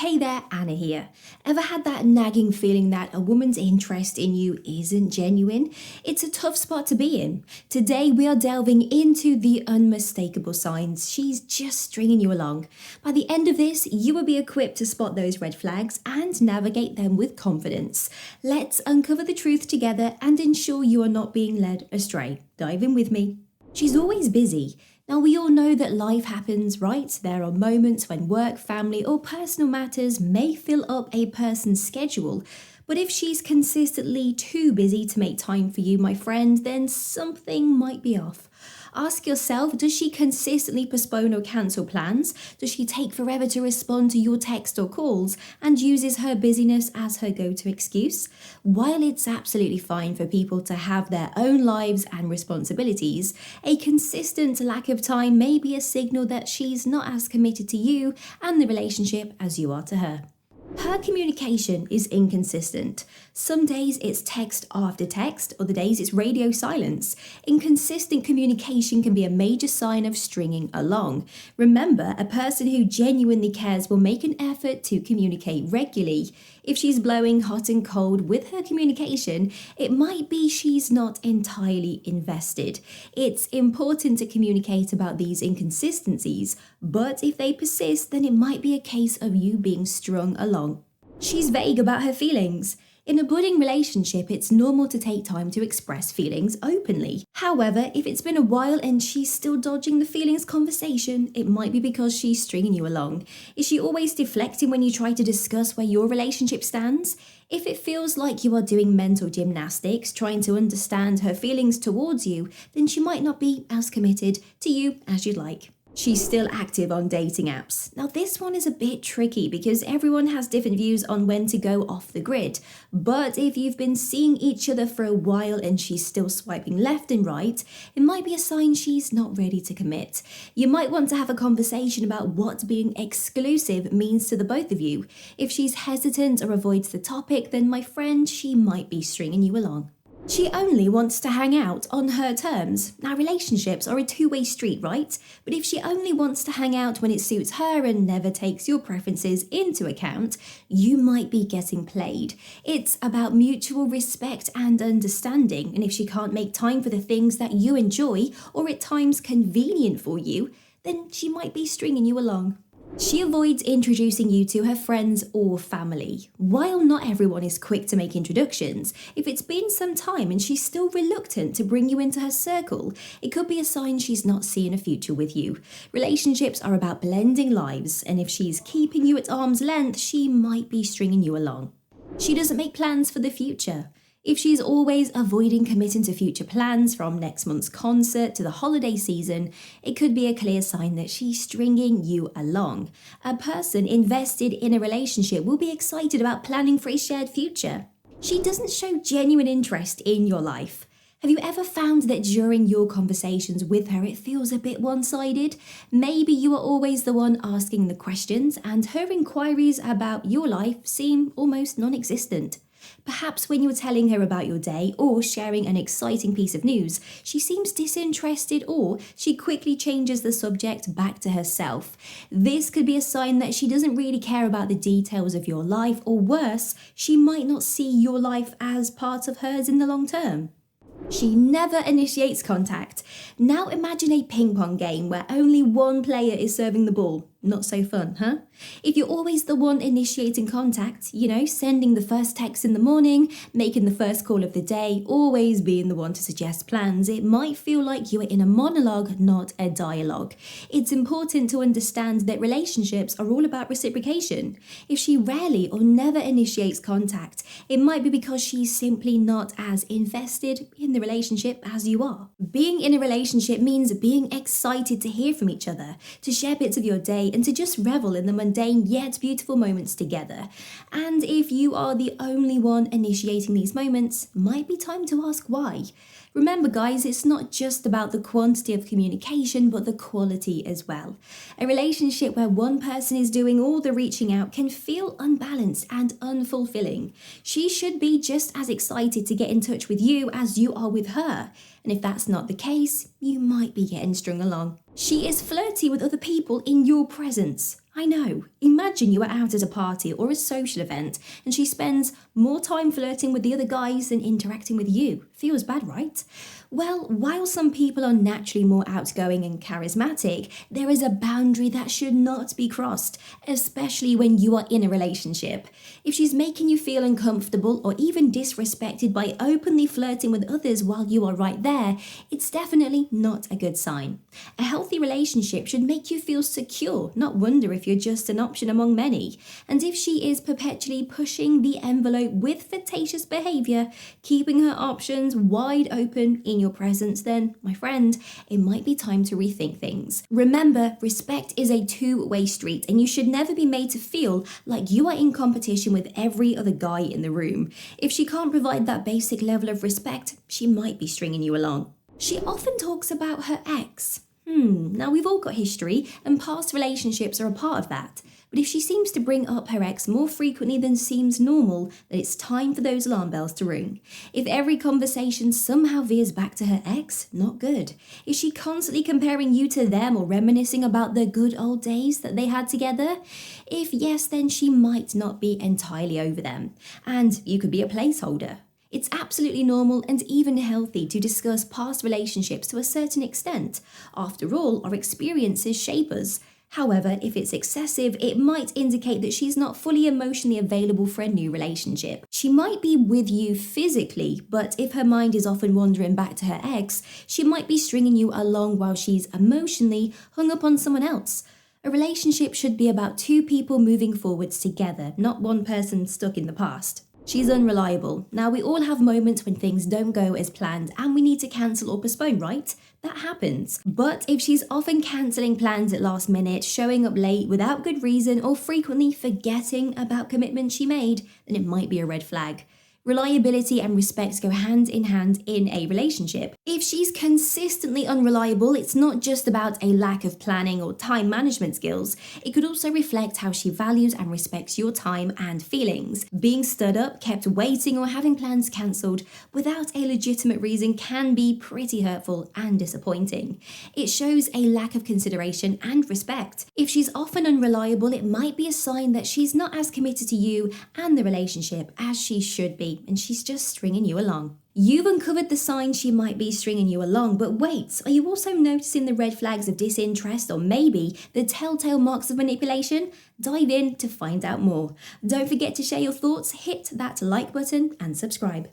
Hey there, Anna here. Ever had that nagging feeling that a woman's interest in you isn't genuine? It's a tough spot to be in. Today we are delving into the unmistakable signs she's just stringing you along. By the end of this, you will be equipped to spot those red flags and navigate them with confidence. Let's uncover the truth together and ensure you are not being led astray. Dive in with me. She's always busy. Now, we all know that life happens, right? There are moments when work, family, or personal matters may fill up a person's schedule. But if she's consistently too busy to make time for you, my friend, then something might be off. Ask yourself, does she consistently postpone or cancel plans? Does she take forever to respond to your text or calls and uses her busyness as her go-to excuse? While it's absolutely fine for people to have their own lives and responsibilities, a consistent lack of time may be a signal that she's not as committed to you and the relationship as you are to her. Her communication is inconsistent. Some days it's text after text, other days it's radio silence. Inconsistent communication can be a major sign of stringing along. Remember, a person who genuinely cares will make an effort to communicate regularly. If she's blowing hot and cold with her communication, it might be she's not entirely invested. It's important to communicate about these inconsistencies, but if they persist, then it might be a case of you being strung along. She's vague about her feelings. In a budding relationship, it's normal to take time to express feelings openly. However, if it's been a while and she's still dodging the feelings conversation, it might be because she's stringing you along. Is she always deflecting when you try to discuss where your relationship stands? If it feels like you are doing mental gymnastics, trying to understand her feelings towards you, then she might not be as committed to you as you'd like. She's still active on dating apps. Now, this one is a bit tricky because everyone has different views on when to go off the grid. But if you've been seeing each other for a while and she's still swiping left and right, it might be a sign she's not ready to commit. You might want to have a conversation about what being exclusive means to the both of you. If she's hesitant or avoids the topic, then my friend, she might be stringing you along. She only wants to hang out on her terms. Now, relationships are a two-way street, right? But if she only wants to hang out when it suits her and never takes your preferences into account, you might be getting played. It's about mutual respect and understanding, and if she can't make time for the things that you enjoy or at times convenient for you, then she might be stringing you along. She avoids introducing you to her friends or family. While not everyone is quick to make introductions, if it's been some time and she's still reluctant to bring you into her circle, it could be a sign she's not seeing a future with you. Relationships are about blending lives, and if she's keeping you at arm's length, she might be stringing you along. She doesn't make plans for the future. If she's always avoiding committing to future plans from next month's concert to the holiday season, it could be a clear sign that she's stringing you along. A person invested in a relationship will be excited about planning for a shared future. She doesn't show genuine interest in your life. Have you ever found that during your conversations with her it feels a bit one-sided? Maybe you are always the one asking the questions and her inquiries about your life seem almost non-existent. Perhaps when you're telling her about your day or sharing an exciting piece of news, she seems disinterested or she quickly changes the subject back to herself. This could be a sign that she doesn't really care about the details of your life, or worse, she might not see your life as part of hers in the long term. She never initiates contact. Now imagine a ping pong game where only one player is serving the ball. Not so fun, huh? If you're always the one initiating contact, sending the first text in the morning, making the first call of the day, always being the one to suggest plans, it might feel like you are in a monologue, not a dialogue. It's important to understand that relationships are all about reciprocation. If she rarely or never initiates contact, it might be because she's simply not as invested in the relationship as you are. Being in a relationship means being excited to hear from each other, to share bits of your day, and to just revel in the mundane yet beautiful moments together. And if you are the only one initiating these moments, might be time to ask why. Remember guys, it's not just about the quantity of communication, but the quality as well. A relationship where one person is doing all the reaching out can feel unbalanced and unfulfilling. She should be just as excited to get in touch with you as you are with her. And if that's not the case, you might be getting strung along. She is flirty with other people in your presence. I know. Imagine you are out at a party or a social event and she spends more time flirting with the other guys than interacting with you. Feels bad, right? Well, while some people are naturally more outgoing and charismatic, there is a boundary that should not be crossed, especially when you are in a relationship. If she's making you feel uncomfortable or even disrespected by openly flirting with others while you are right there, it's definitely not a good sign. A healthy relationship should make you feel secure, not wonder if you're just an option among many. And if she is perpetually pushing the envelope with flirtatious behavior, keeping her options wide open in your presence, then, my friend, it might be time to rethink things. Remember, respect is a two-way street, and you should never be made to feel like you are in competition with every other guy in the room. If she can't provide that basic level of respect, she might be stringing you along. She often talks about her ex. Now we've all got history, and past relationships are a part of that. But if she seems to bring up her ex more frequently than seems normal, then it's time for those alarm bells to ring. If every conversation somehow veers back to her ex, not good. Is she constantly comparing you to them or reminiscing about the good old days that they had together? If yes, then she might not be entirely over them. And you could be a placeholder. It's absolutely normal and even healthy to discuss past relationships to a certain extent. After all, our experiences shape us. However, if it's excessive, it might indicate that she's not fully emotionally available for a new relationship. She might be with you physically, but if her mind is often wandering back to her ex, she might be stringing you along while she's emotionally hung up on someone else. A relationship should be about two people moving forwards together, not one person stuck in the past. She's unreliable. Now, we all have moments when things don't go as planned and we need to cancel or postpone, right? That happens. But if she's often cancelling plans at last minute, showing up late without good reason, or frequently forgetting about commitments she made, then it might be a red flag. Reliability and respect go hand in hand in a relationship. If she's consistently unreliable, it's not just about a lack of planning or time management skills. It could also reflect how she values and respects your time and feelings. Being stood up, kept waiting, or having plans cancelled without a legitimate reason can be pretty hurtful and disappointing. It shows a lack of consideration and respect. If she's often unreliable, it might be a sign that she's not as committed to you and the relationship as she should be, and she's just stringing you along. You've uncovered the signs she might be stringing you along, but wait, are you also noticing the red flags of disinterest or maybe the telltale marks of manipulation? Dive in to find out more. Don't forget to share your thoughts, hit that like button and subscribe.